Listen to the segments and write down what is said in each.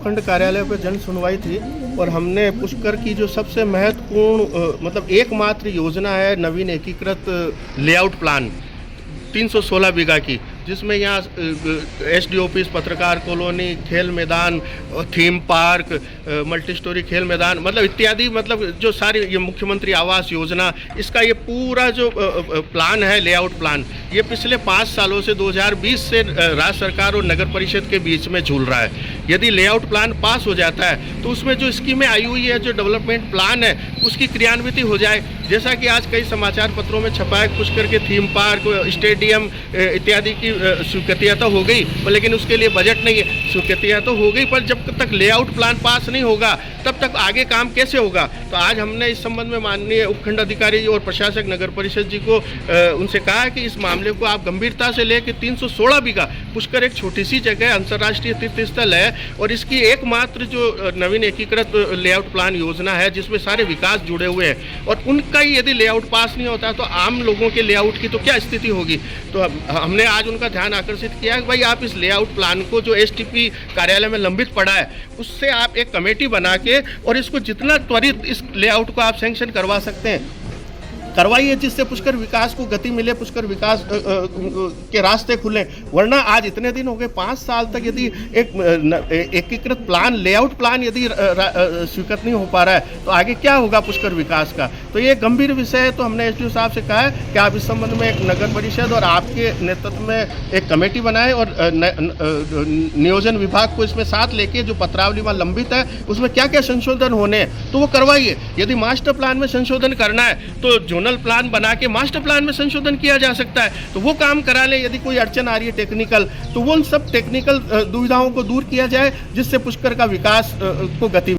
उपखंड कार्यालय पर जन सुनवाई थी और हमने पुष्कर की जो सबसे महत्वपूर्ण मतलब एकमात्र योजना है नवीन एकीकृत लेआउट प्लान 316 बीघा की, जिसमें यहाँ एसडी ऑफिस, पत्रकार कॉलोनी, खेल मैदान, थीम पार्क, मल्टी स्टोरी खेल मैदान मतलब इत्यादि मतलब जो सारी ये मुख्यमंत्री आवास योजना, इसका ये पूरा जो प्लान है लेआउट प्लान, ये पिछले 5 सालों से 2020 से राज्य सरकार और नगर परिषद के बीच में झूल रहा है। यदि लेआउट प्लान पास हो जाता है तो उसमें जो स्कीमें आई हुई है, जो डेवलपमेंट प्लान है, उसकी क्रियान्विति हो जाए। जैसा कि आज कई समाचार पत्रों में छपा है, पुष्कर के थीम पार्क, स्टेडियम इत्यादि की स्वीकृतियाँ तो हो गई, लेकिन उसके लिए बजट नहीं है। स्वीकृतियाँ तो हो गई, पर जब तक लेआउट प्लान पास नहीं होगा तब तक आगे काम कैसे होगा। तो आज हमने इस संबंध में माननीय उपखंड अधिकारी और प्रशासक नगर परिषद जी को उनसे कहा है कि इस मामले को आप गंभीरता से लेकर 316 बीघा, पुष्कर एक छोटी सी जगह, अंतर्राष्ट्रीय तीर्थ स्थल है और इसकी एकमात्र जो नवीन एकीकृत लेआउट प्लान योजना है जिसमें सारे विकास जुड़े हुए हैं, और उनका ही यदि लेआउट पास नहीं होता तो आम लोगों के लेआउट की तो क्या स्थिति होगी। तो हमने आज उनका ध्यान आकर्षित किया कि भाई आप इस लेआउट प्लान को जो एसटीपी कार्यालय में लंबित पड़ा है उससे आप एक कमेटी बना के और इसको जितना त्वरित इस लेआउट को आप सैंक्शन करवा सकते हैं करवाइए, जिससे पुष्कर विकास को गति मिले, पुष्कर विकास के रास्ते खुले। वरना आज इतने दिन हो गए, 5 साल तक यदि एक एकीकृत प्लान, लेआउट प्लान यदि स्वीकृत नहीं हो पा रहा है तो आगे क्या होगा पुष्कर विकास का। तो ये गंभीर विषय है। तो हमने एसडीओ साहब से कहा है कि आप इस संबंध में एक नगर परिषद और आपके नेतृत्व में एक कमेटी बनाएं और नियोजन विभाग को इसमें साथ लेके जो पत्रावली वहाँ लंबित है उसमें क्या क्या संशोधन होने हैं तो वो करवाइए। यदि मास्टर प्लान में संशोधन करना है तो जोनल प्लान बना के मास्टर प्लान में संशोधन किया जा सकता है, तो वो काम करा ले। यदि कोई अड़चन आ रही है टेक्निकल, तो वो उन सब टेक्निकल दुविधाओं को दूर किया जाए जिससे पुष्कर का विकास को गति।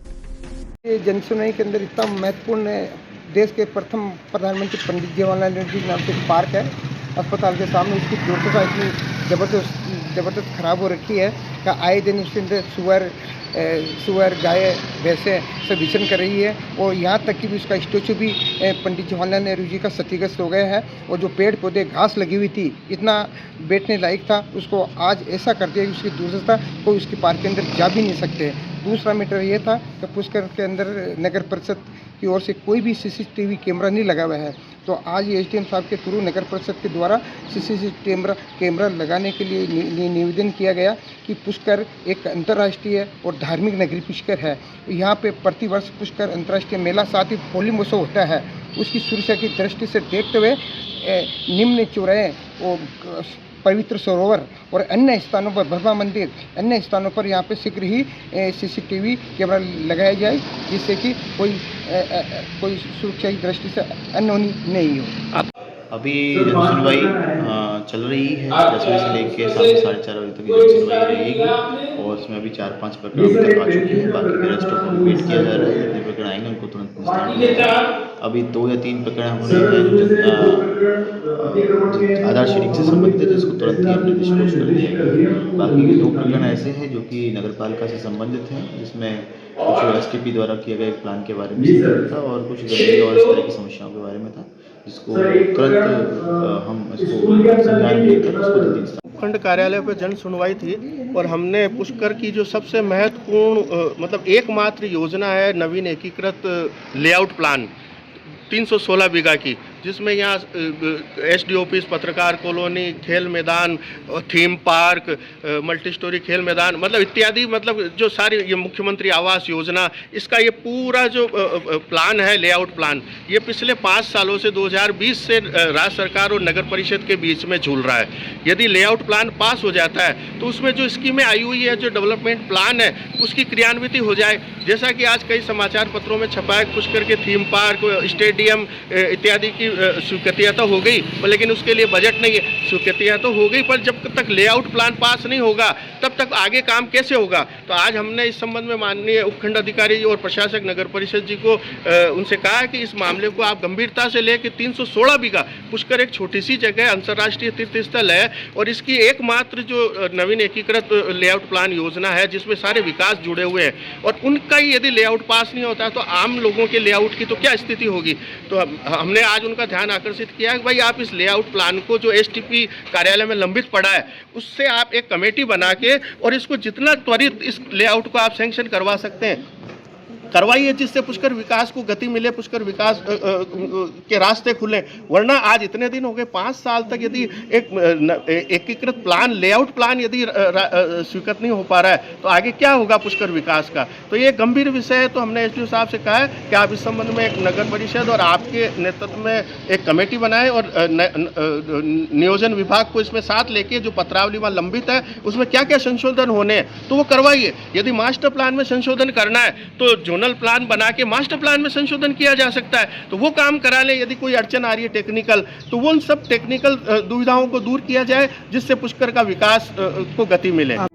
जनसुनवाई के अंदर इतना महत्वपूर्ण है, देश के प्रथम प्रधानमंत्री पंडित जवाहरलाल नेहरू जी नाम से एक पार्क है अस्पताल के सामने, उसकी दुर्दशा इतनी ज़बरदस्त खराब हो रखी है कि आए दिन उसके अंदर सुअर गाय भैंसे सब विचरण कर रही है और यहाँ तक कि भी उसका स्टेचू भी पंडित जवाहरलाल नेहरू जी का क्षतिग्रस्त हो गया है और जो पेड़ पौधे घास लगी हुई थी इतना बैठने लायक था, उसको आज ऐसा कर दिया कि उसकी दुर्दशा कोई उसके पार्क के अंदर जा भी नहीं सकते। दूसरा मैटर ये था कि पुष्कर के अंदर नगर परिषद की ओर से कोई भी सीसीटीवी कैमरा नहीं लगा हुआ है, तो आज ये एसडीएम साहब के थ्रू नगर परिषद के द्वारा सीसीटीवी कैमरा लगाने के लिए निवेदन किया गया कि पुष्कर एक अंतर्राष्ट्रीय और धार्मिक नगरी पुष्कर है। यहाँ पे प्रतिवर्ष पुष्कर अंतर्राष्ट्रीय मेला, साथ ही होली महोत्सव होता है, उसकी सुरक्षा की दृष्टि से देखते हुए निम्न चौराहे और पवित्र सरोवर और अन्य स्थानों पर, भरवा मंदिर, अन्य स्थानों पर यहाँ पे शीघ्र ही सीसीटीवी कैमरा लगाया जाए जिससे कि कोई सुरक्षा की दृष्टि से अनहोनी नहीं हो। अभी जनसुनवाई चल रही है 10 बजे से लेकर शाम 4:30 बजे तक जनसुनवाई रहेगी और उसमें अभी 4-5 प्रकरण तक आ चुके हैं। बाकी के रेस्ट को वेट किया जा रहा है, जितने प्रकरण आएंगे उनको तुरंत निस्तारण किया जाएगा। अभी 2 या 3 प्रकरण हमारे हैं आधार शेडिंग से संबंधित है, जिसको तुरंत ही हमने डिस्पोज कर दिया गया। बाकी के 2 प्रकरण ऐसे हैं जो कि नगरपालिका से संबंधित हैं, जिसमें कुछ एसटीपी द्वारा किए गए प्लान के बारे में था और कुछ गंदगी और इस तरह की समस्याओं के बारे में था, जिसको तुरंत हम इसको संज्ञान में लेकर उसको जल्दी। उपखंड कार्यालय पर जन सुनवाई थी और हमने पुष्कर की जो सबसे महत्वपूर्ण मतलब एकमात्र योजना है नवीन एकीकृत लेआउट प्लान 316 बीघा की, जिसमें यहाँ एसडी ऑफिस, पत्रकार कॉलोनी, खेल मैदान, थीम पार्क, मल्टी स्टोरी खेल मैदान मतलब इत्यादि मतलब जो सारी ये मुख्यमंत्री आवास योजना, इसका ये पूरा जो प्लान है लेआउट प्लान, ये पिछले 5 सालों से 2020 से राज्य सरकार और नगर परिषद के बीच में झूल रहा है। यदि लेआउट प्लान पास हो जाता है तो उसमें जो स्कीमें आई हुई है, जो डेवलपमेंट प्लान है, उसकी क्रियान्विति हो जाए। जैसा कि आज कई समाचार पत्रों में छपा है, पुष्कर के थीम पार्क, स्टेडियम इत्यादि की स्वीकृतियाँ तो हो गई, लेकिन उसके लिए बजट नहीं है। स्वीकृतियाँ तो हो गई, पर जब तक लेआउट प्लान पास नहीं होगा तब तक आगे काम कैसे होगा। तो आज हमने इस संबंध में माननीय उपखंड अधिकारी और प्रशासक नगर परिषद जी को उनसे कहा है कि इस मामले को आप गंभीरता से लेकर 316 बीघा, पुष्कर एक छोटी सी जगह, अंतर्राष्ट्रीय तीर्थ स्थल है और इसकी एकमात्र जो नवीन एकीकृत लेआउट प्लान योजना है जिसमें सारे विकास जुड़े हुए हैं, और उनका ही यदि लेआउट पास नहीं होता तो आम लोगों के लेआउट की तो क्या स्थिति होगी। तो हमने आज उनका का ध्यान आकर्षित किया है कि भाई आप इस लेआउट प्लान को जो एसटीपी कार्यालय में लंबित पड़ा है उससे आप एक कमेटी बना के और इसको जितना त्वरित इस लेआउट को आप सैंक्शन करवा सकते हैं करवाइए, जिससे पुष्कर विकास को गति मिले, पुष्कर विकास के रास्ते खुले। वरना आज इतने दिन हो गए, 5 साल तक यदि एक एकीकृत प्लान, लेआउट प्लान यदि स्वीकृत नहीं हो पा रहा है तो आगे क्या होगा पुष्कर विकास का। तो ये गंभीर विषय है। तो हमने एसडीओ साहब से कहा है कि आप इस संबंध में एक नगर परिषद और आपके नेतृत्व में एक कमेटी बनाएं और नियोजन विभाग को इसमें साथ लेके जो पत्रावली वहाँ लंबित है उसमें क्या क्या संशोधन होने हैं तो वो करवाइए। यदि मास्टर प्लान में संशोधन करना है तो जोनल प्लान बना के मास्टर प्लान में संशोधन किया जा सकता है, तो वो काम करा ले। यदि कोई अड़चन आ रही है टेक्निकल तो वो उन सब टेक्निकल दुविधाओं को दूर किया जाए जिससे पुष्कर का विकास को गति मिले।